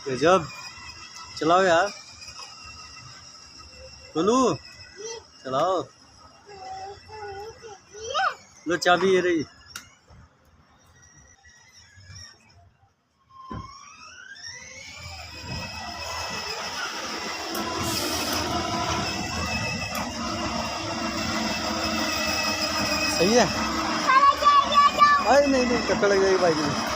गजब, चलाओ यार बोलू, चलाओ। लो चाबी ये रही। सही है। अरे नहीं नहीं, टक्कर लग जाएगी बाइक में।